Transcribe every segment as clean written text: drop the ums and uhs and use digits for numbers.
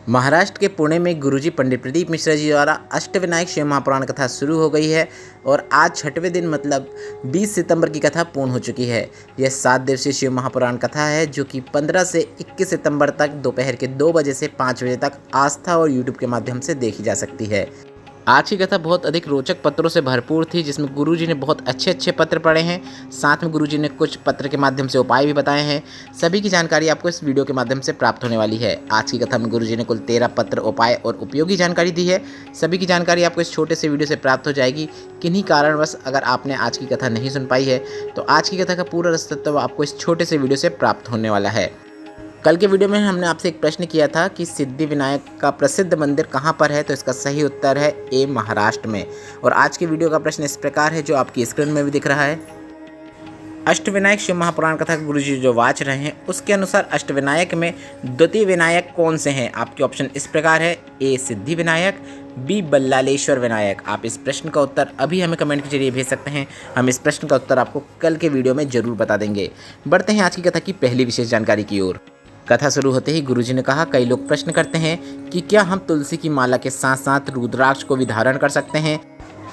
महाराष्ट्र के पुणे में गुरुजी पंडित प्रदीप मिश्रा जी द्वारा अष्टविनायक शिव महापुराण कथा शुरू हो गई है और आज छठवें दिन मतलब 20 सितंबर की कथा पूर्ण हो चुकी है। यह 7 दिवसीय शिव महापुराण कथा है जो कि 15 से 21 सितंबर तक दोपहर के 2 बजे से 5 बजे तक आस्था और यूट्यूब के माध्यम से देखी जा सकती है। आज की कथा बहुत अधिक रोचक पत्रों से भरपूर थी, जिसमें गुरुजी ने बहुत अच्छे पत्र पढ़े हैं। साथ में गुरुजी ने कुछ पत्र के माध्यम से उपाय भी बताए हैं। सभी की जानकारी आपको इस वीडियो के माध्यम से प्राप्त होने वाली है। आज की कथा में गुरुजी ने कुल 13 पत्र, उपाय और उपयोगी जानकारी दी है। सभी की जानकारी आपको इस छोटे से वीडियो से प्राप्त हो जाएगी। किन्हीं कारणवश अगर आपने आज की कथा नहीं सुन पाई है तो आज की कथा का पूरा अस्तित्व आपको इस छोटे से वीडियो से प्राप्त होने वाला है। कल के वीडियो में हमने आपसे एक प्रश्न किया था कि सिद्धि विनायक का प्रसिद्ध मंदिर कहाँ पर है, तो इसका सही उत्तर है ए, महाराष्ट्र में। और आज के वीडियो का प्रश्न इस प्रकार है, जो आपकी स्क्रीन में भी दिख रहा है। अष्टविनायक शिव महापुराण कथा गुरुजी जो वाच रहे हैं उसके अनुसार अष्टविनायक में द्वितीय विनायक कौन से हैं? आपके ऑप्शन इस प्रकार है, ए सिद्धि विनायक, बी बल्लालेश्वर विनायक। आप इस प्रश्न का उत्तर अभी हमें कमेंट के जरिए भेज सकते हैं। हम इस प्रश्न का उत्तर आपको कल के वीडियो में जरूर बता देंगे। बढ़ते हैं आज की कथा की पहली विशेष जानकारी की ओर। कथा शुरू होते ही गुरुजी ने कहा, कई लोग प्रश्न करते हैं कि क्या हम तुलसी की माला के साथ साथ रुद्राक्ष को भी धारण कर सकते हैं,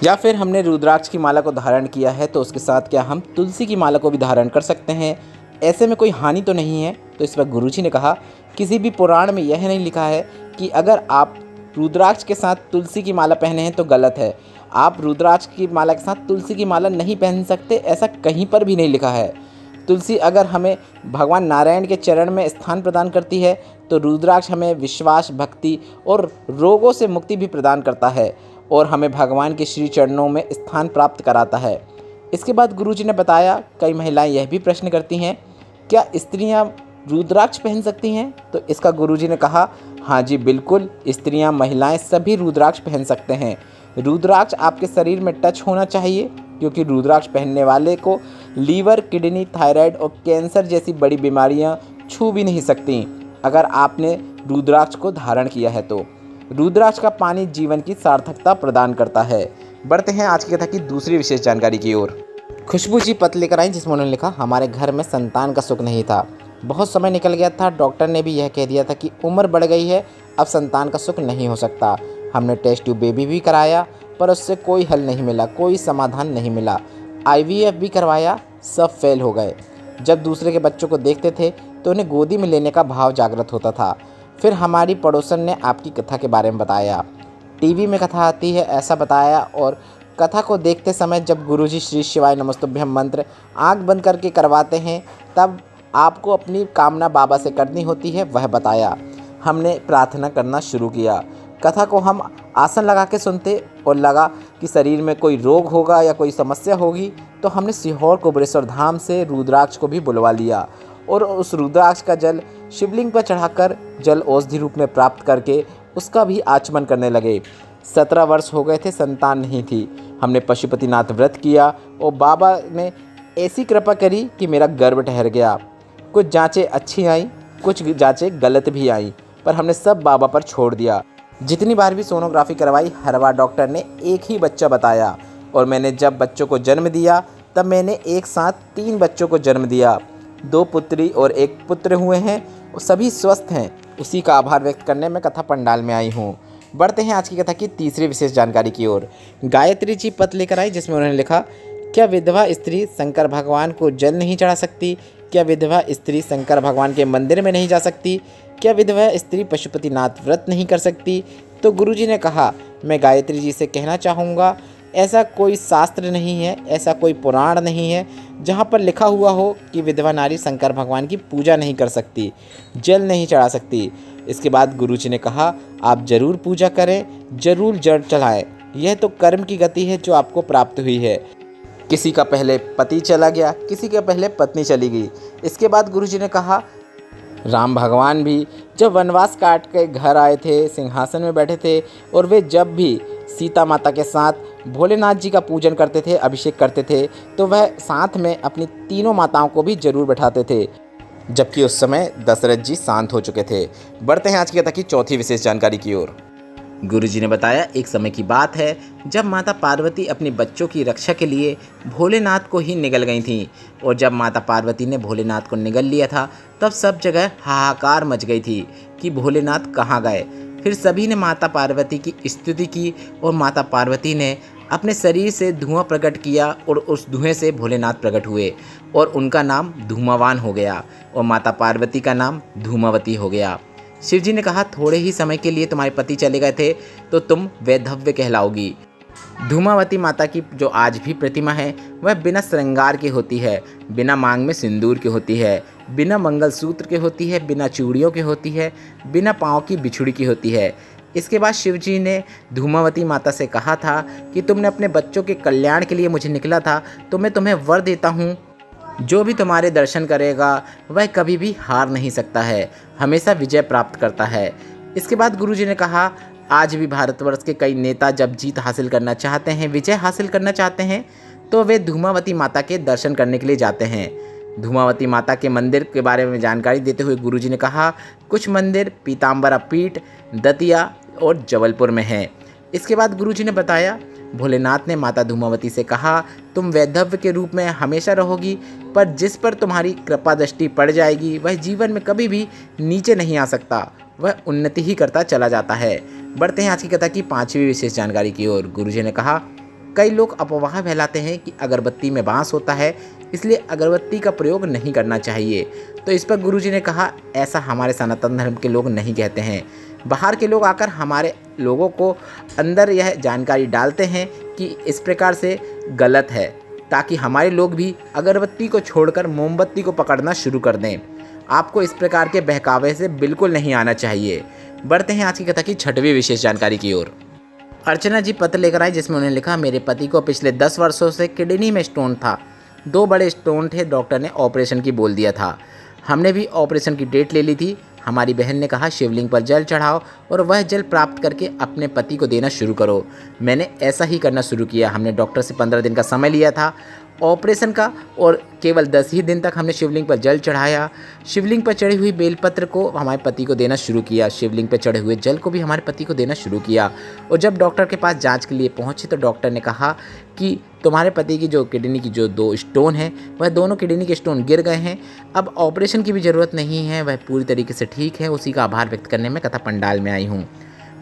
या फिर हमने रुद्राक्ष की माला को धारण किया है तो उसके साथ क्या हम तुलसी की माला को भी धारण कर सकते हैं, ऐसे में कोई हानि तो नहीं है? तो इस पर गुरुजी ने कहा, किसी भी पुराण में यह नहीं लिखा है कि अगर आप रुद्राक्ष के साथ तुलसी की माला पहने हैं तो गलत है। आप रुद्राक्ष की माला के साथ तुलसी की माला नहीं पहन सकते, ऐसा कहीं पर भी नहीं लिखा है। तुलसी अगर हमें भगवान नारायण के चरण में स्थान प्रदान करती है तो रुद्राक्ष हमें विश्वास, भक्ति और रोगों से मुक्ति भी प्रदान करता है और हमें भगवान के श्री चरणों में स्थान प्राप्त कराता है। इसके बाद गुरुजी ने बताया, कई महिलाएं यह भी प्रश्न करती हैं, क्या स्त्रियां रुद्राक्ष पहन सकती हैं? तो इसका गुरुजी ने कहा, हाँ जी बिल्कुल, स्त्रियां, महिलाएं सभी रुद्राक्ष पहन सकते हैं। रुद्राक्ष आपके शरीर में टच होना चाहिए, क्योंकि रुद्राक्ष पहनने वाले को लीवर, किडनी, थायराइड और कैंसर जैसी बड़ी बीमारियां छू भी नहीं सकती अगर आपने रुद्राक्ष को धारण किया है तो। रुद्राक्ष का पानी जीवन की सार्थकता प्रदान करता है। बढ़ते हैं आज की कथा की दूसरी विशेष जानकारी की ओर। खुशबू जी पत्र लेकर आई, जिसमें उन्होंने लिखा, हमारे घर में संतान का सुख नहीं था। बहुत समय निकल गया था। डॉक्टर ने भी यह कह दिया था कि उम्र बढ़ गई है, अब संतान का सुख नहीं हो सकता। हमने टेस्ट ट्यूब बेबी भी कराया पर उससे कोई हल नहीं मिला, कोई समाधान नहीं मिला। IVF भी करवाया, सब फेल हो गए। जब दूसरे के बच्चों को देखते थे तो उन्हें गोदी में लेने का भाव जागृत होता था। फिर हमारी पड़ोसन ने आपकी कथा के बारे में बताया। टीवी में कथा आती है ऐसा बताया, और कथा को देखते समय जब गुरुजी श्री शिवाय नमस्तुभ्यम मंत्र आंख बंद करके करवाते हैं तब आपको अपनी कामना बाबा से करनी होती है, वह बताया। हमने प्रार्थना करना शुरू किया। कथा को हम आसन लगा के सुनते और लगा कि शरीर में कोई रोग होगा या कोई समस्या होगी, तो हमने सीहोर कुबरेश्वर धाम से रुद्राक्ष को भी बुलवा लिया और उस रुद्राक्ष का जल शिवलिंग पर चढ़ाकर जल औषधि रूप में प्राप्त करके उसका भी आचमन करने लगे। 17 वर्ष हो गए थे, संतान नहीं थी। हमने पशुपतिनाथ व्रत किया और बाबा ने ऐसी कृपा करी कि मेरा गर्भ ठहर गया। कुछ जांचें अच्छी आईं, कुछ जांचें गलत भी आईं, पर हमने सब बाबा पर छोड़ दिया। जितनी बार भी सोनोग्राफी करवाई, हर बार डॉक्टर ने एक ही बच्चा बताया, और मैंने जब बच्चों को जन्म दिया तब मैंने एक साथ 3 बच्चों को जन्म दिया। 2 पुत्री और 1 पुत्र हुए हैं और सभी स्वस्थ हैं। उसी का आभार व्यक्त करने में कथा पंडाल में आई हूँ। बढ़ते हैं आज की कथा की तीसरी विशेष जानकारी की ओर। गायत्री जी पत्र लेकर आई, जिसमें उन्होंने लिखा, क्या विधवा स्त्री शंकर भगवान को जल नहीं चढ़ा सकती? क्या विधवा स्त्री शंकर भगवान के मंदिर में नहीं जा सकती? क्या विधवा स्त्री पशुपतिनाथ व्रत नहीं कर सकती? तो गुरुजी ने कहा, मैं गायत्री जी से कहना चाहूँगा, ऐसा कोई शास्त्र नहीं है, ऐसा कोई पुराण नहीं है जहाँ पर लिखा हुआ हो कि विधवा नारी शंकर भगवान की पूजा नहीं कर सकती, जल नहीं चढ़ा सकती। इसके बाद गुरुजी ने कहा, आप जरूर पूजा करें, जरूर जल चढ़ाएं। यह तो कर्म की गति है जो आपको प्राप्त हुई है। किसी का पहले पति चला गया, किसी के पहले पत्नी चली गई। इसके बाद गुरुजी ने कहा, राम भगवान भी जब वनवास काट के घर आए थे, सिंहासन में बैठे थे, और वे जब भी सीता माता के साथ भोलेनाथ जी का पूजन करते थे, अभिषेक करते थे, तो वह साथ में अपनी तीनों माताओं को भी जरूर बैठाते थे, जबकि उस समय दशरथ जी शांत हो चुके थे। बढ़ते हैं आज की कथा की चौथी विशेष जानकारी की ओर। गुरुजी ने बताया, एक समय की बात है जब माता पार्वती अपने बच्चों की रक्षा के लिए भोलेनाथ को ही निगल गई थीं, और जब माता पार्वती ने भोलेनाथ को निगल लिया था तब सब जगह हाहाकार मच गई थी कि भोलेनाथ कहाँ गए। फिर सभी ने माता पार्वती की स्तुति की और माता पार्वती ने अपने शरीर से धुआं प्रकट किया और उस धुएं से भोलेनाथ प्रकट हुए और उनका नाम धूमावान हो गया और माता पार्वती का नाम धूमावती हो गया। शिवजी ने कहा, थोड़े ही समय के लिए तुम्हारे पति चले गए थे तो तुम वैधव्य कहलाओगी। धूमावती माता की जो आज भी प्रतिमा है वह बिना श्रृंगार की होती है, बिना मांग में सिंदूर की होती है, बिना मंगलसूत्र के होती है, बिना चूड़ियों की होती है, बिना पाँव की बिछुड़ी की होती है। इसके बाद शिवजी ने धूमावती माता से कहा था कि तुमने अपने बच्चों के कल्याण के लिए मुझे निकला था, तो मैं तुम्हें वर देता हूँ, जो भी तुम्हारे दर्शन करेगा वह कभी भी हार नहीं सकता है, हमेशा विजय प्राप्त करता है। इसके बाद गुरुजी ने कहा, आज भी भारतवर्ष के कई नेता जब जीत हासिल करना चाहते हैं, विजय हासिल करना चाहते हैं, तो वे धूमावती माता के दर्शन करने के लिए जाते हैं। धूमावती माता के मंदिर के बारे में जानकारी देते हुए गुरुजी ने कहा, कुछ मंदिर पीताम्बरा पीठ, दतिया और जबलपुर में हैं। इसके बाद गुरुजी ने बताया, भोलेनाथ ने माता धूमावती से कहा, तुम वैधव्य के रूप में हमेशा रहोगी, पर जिस पर तुम्हारी कृपा दृष्टि पड़ जाएगी वह जीवन में कभी भी नीचे नहीं आ सकता, वह उन्नति ही करता चला जाता है। बढ़ते हैं आज की कथा की 5वीं विशेष जानकारी की ओर। गुरुजी ने कहा, कई लोग अफवाह फैलाते हैं कि अगरबत्ती में बांस होता है, इसलिए अगरबत्ती का प्रयोग नहीं करना चाहिए। तो इस पर गुरुजी ने कहा, ऐसा हमारे सनातन धर्म के लोग नहीं कहते हैं। बाहर के लोग आकर हमारे लोगों को अंदर यह जानकारी डालते हैं कि इस प्रकार से गलत है, ताकि हमारे लोग भी अगरबत्ती को छोड़कर मोमबत्ती को पकड़ना शुरू कर दें। आपको इस प्रकार के बहकावे से बिल्कुल नहीं आना चाहिए। बढ़ते हैं आज की कथा की 6वीं विशेष जानकारी की ओर। अर्चना जी पत्र लेकर आई, जिसमें उन्होंने लिखा, मेरे पति को पिछले 10 वर्षों से किडनी में स्टोन था, 2 बड़े स्टोन थे, डॉक्टर ने ऑपरेशन की बोल दिया था। हमने भी ऑपरेशन की डेट ले ली थी। हमारी बहन ने कहा, शिवलिंग पर जल चढ़ाओ और वह जल प्राप्त करके अपने पति को देना शुरू करो। मैंने ऐसा ही करना शुरू किया। हमने डॉक्टर से 15 दिन का समय लिया था ऑपरेशन का और केवल 10 ही दिन तक हमने शिवलिंग पर जल चढ़ाया। शिवलिंग पर चढ़ी हुई बेलपत्र को हमारे पति को देना शुरू किया। शिवलिंग पर चढ़े हुए जल को भी हमारे पति को देना शुरू किया। और जब डॉक्टर के पास जांच के लिए पहुंचे तो डॉक्टर ने कहा कि तुम्हारे पति की जो किडनी की जो 2 स्टोन हैं वह दोनों किडनी के स्टोन गिर गए हैं, अब ऑपरेशन की भी ज़रूरत नहीं है, वह पूरी तरीके से ठीक है। उसी का आभार व्यक्त करने में कथा पंडाल में आई हूँ।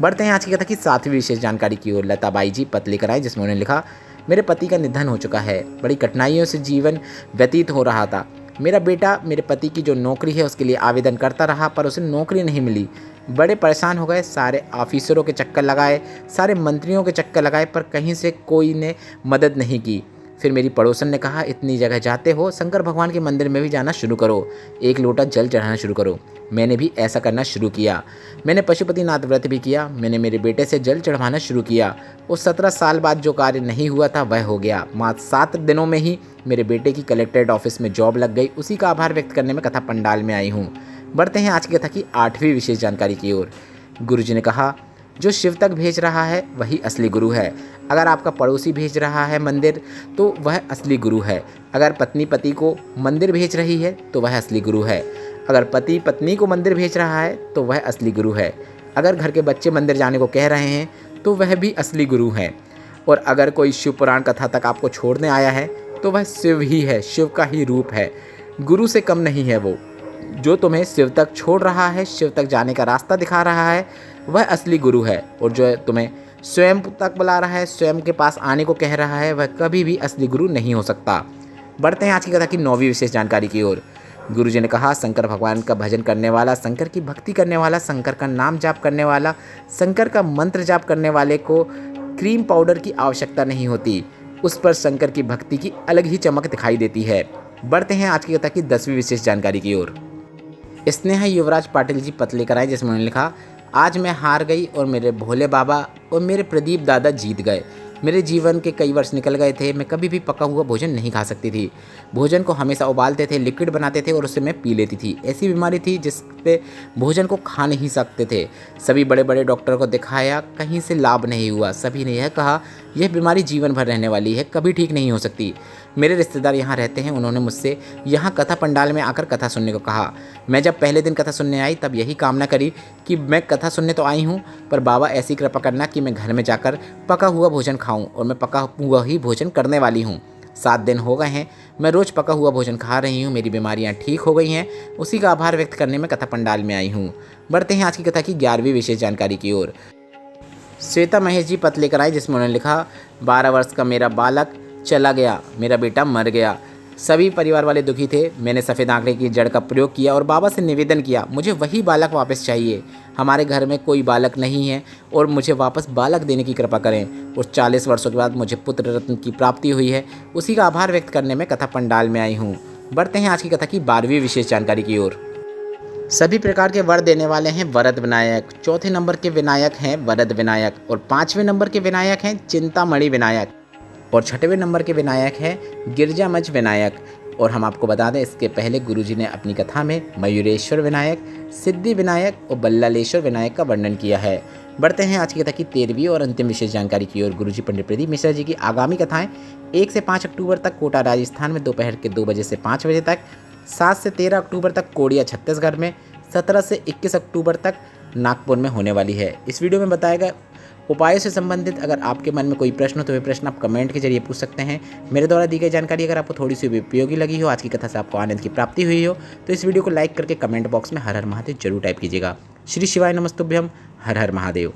बढ़ते हैं आज की कथा की 7वीं विशेष जानकारी की ओर। लताबाई जी पत्र लेकर आए, जिसमें उन्होंने लिखा, मेरे पति का निधन हो चुका है, बड़ी कठिनाइयों से जीवन व्यतीत हो रहा था। मेरा बेटा मेरे पति की जो नौकरी है उसके लिए आवेदन करता रहा, पर उसे नौकरी नहीं मिली। बड़े परेशान हो गए, सारे ऑफिसरों के चक्कर लगाए, सारे मंत्रियों के चक्कर लगाए, पर कहीं से कोई ने मदद नहीं की। फिर मेरी पड़ोसन ने कहा, इतनी जगह जाते हो, शंकर भगवान के मंदिर में भी जाना शुरू करो, 1 लोटा जल चढ़ाना शुरू करो। मैंने भी ऐसा करना शुरू किया। मैंने पशुपतिनाथ व्रत भी किया। मैंने मेरे बेटे से जल चढ़वाना शुरू किया। उस 17 साल बाद जो कार्य नहीं हुआ था वह हो गया। मात्र 7 दिनों में ही मेरे बेटे की कलेक्ट्रेट ऑफिस में जॉब लग गई। उसी का आभार व्यक्त करने में कथा पंडाल में आई हूँ। बढ़ते हैं आज की कथा की 8वीं विशेष जानकारी की ओर। गुरुजी ने कहा, जो शिव तक भेज रहा है वही असली गुरु है। अगर आपका पड़ोसी भेज रहा है मंदिर तो वह असली गुरु है। अगर पत्नी पति को मंदिर भेज रही है तो वह असली गुरु है। अगर पति पत्नी को मंदिर भेज रहा है तो वह असली गुरु है। अगर घर के बच्चे मंदिर जाने को कह रहे हैं तो वह भी असली गुरु है। और अगर कोई शिव पुराण कथा तक आपको छोड़ने आया है तो वह शिव ही है, शिव का ही रूप है, गुरु से कम नहीं है वो। जो तुम्हें शिव तक छोड़ रहा है, शिव तक जाने का रास्ता दिखा रहा है, वह असली गुरु है। और जो तुम्हें स्वयं तक बुला रहा है, स्वयं के पास आने को कह रहा है, वह कभी भी असली गुरु नहीं हो सकता। बढ़ते हैं आज की कथा की 9वीं विशेष जानकारी की ओर। गुरुजी ने कहा, शंकर भगवान का भजन करने वाला, शंकर की भक्ति करने वाला, शंकर का नाम जाप करने वाला, शंकर का मंत्र जाप करने वाले को क्रीम पाउडर की आवश्यकता नहीं होती। उस पर शंकर की भक्ति की अलग ही चमक दिखाई देती है। बढ़ते हैं आज की कथा की 10वीं विशेष जानकारी की ओर। स्नेहा युवराज पाटिल जी पत्र लेकर आए, जिसमें उन्होंने लिखा, आज मैं हार गई और मेरे भोले बाबा और मेरे प्रदीप दादा जीत गए। मेरे जीवन के कई वर्ष निकल गए थे। मैं कभी भी पका हुआ भोजन नहीं खा सकती थी। भोजन को हमेशा उबालते थे, लिक्विड बनाते थे और उससे मैं पी लेती थी। ऐसी बीमारी थी जिस पे भोजन को खा नहीं सकते थे। सभी बड़े बड़े डॉक्टर को दिखाया, कहीं से लाभ नहीं हुआ। सभी ने यह कहा, यह बीमारी जीवन भर रहने वाली है, कभी ठीक नहीं हो सकती। मेरे रिश्तेदार यहाँ रहते हैं, उन्होंने मुझसे यहाँ कथा पंडाल में आकर कथा सुनने को कहा। मैं जब पहले दिन कथा सुनने आई तब यही कामना करी कि मैं कथा सुनने तो आई हूँ, पर बाबा ऐसी कृपा करना कि मैं घर में जाकर पका हुआ भोजन खाऊं, और मैं पका हुआ ही भोजन करने वाली हूँ। 7 दिन हो गए हैं, मैं रोज़ पका हुआ भोजन खा रही हूँ, मेरी बीमारियाँ ठीक हो गई हैं। उसी का आभार व्यक्त करने में कथा पंडाल में आई हूँ। बढ़ते हैं आज की कथा की 11वीं विशेष जानकारी की ओर। श्वेता महेश जी पत्र लेकर आई, जिसमें उन्होंने लिखा, 12 वर्ष का मेरा बालक चला गया, मेरा बेटा मर गया। सभी परिवार वाले दुखी थे। मैंने सफ़ेद आंकड़े की जड़ का प्रयोग किया और बाबा से निवेदन किया, मुझे वही बालक वापस चाहिए। हमारे घर में कोई बालक नहीं है और मुझे वापस बालक देने की कृपा करें। और 40 वर्षों के बाद मुझे पुत्र रत्न की प्राप्ति हुई है। उसी का आभार व्यक्त करने में कथा पंडाल में आई हूँ। बढ़ते हैं आज की कथा की 12वीं विशेष जानकारी की ओर। सभी प्रकार के वर देने वाले हैं वरद विनायक। चौथे नंबर के विनायक हैं वरद विनायक और 5वें नंबर के विनायक हैं चिंतामणि विनायक और 6वें नंबर के विनायक हैं गिरजामज विनायक। और हम आपको बता दें, इसके पहले गुरुजी ने अपनी कथा में मयूरेश्वर विनायक, सिद्धि विनायक और बल्लालेश्वर विनायक का वर्णन किया है। बढ़ते हैं आज की कथा की 13वीं और अंतिम विशेष जानकारी की ओर। गुरुजी पंडित प्रदीप मिश्रा जी की आगामी कथाएं 1 से 5 अक्टूबर तक कोटा राजस्थान में दोपहर के 2 बजे से 5 बजे तक, 7 से 13 अक्टूबर तक कोडिया छत्तीसगढ़ में, 17 से 21 अक्टूबर तक नागपुर में होने वाली है। इस वीडियो में बताया गया उपायों से संबंधित अगर आपके मन में कोई प्रश्न हो तो वे प्रश्न आप कमेंट के जरिए पूछ सकते हैं। मेरे द्वारा दी गई जानकारी अगर आपको थोड़ी सी भी उपयोगी लगी हो, आज की कथा से आपको आनंद की प्राप्ति हुई हो, तो इस वीडियो को लाइक करके कमेंट बॉक्स में हर हर महादेव जरूर टाइप कीजिएगा। श्री शिवाय नमस्तुभ्यम। हर हर महादेव।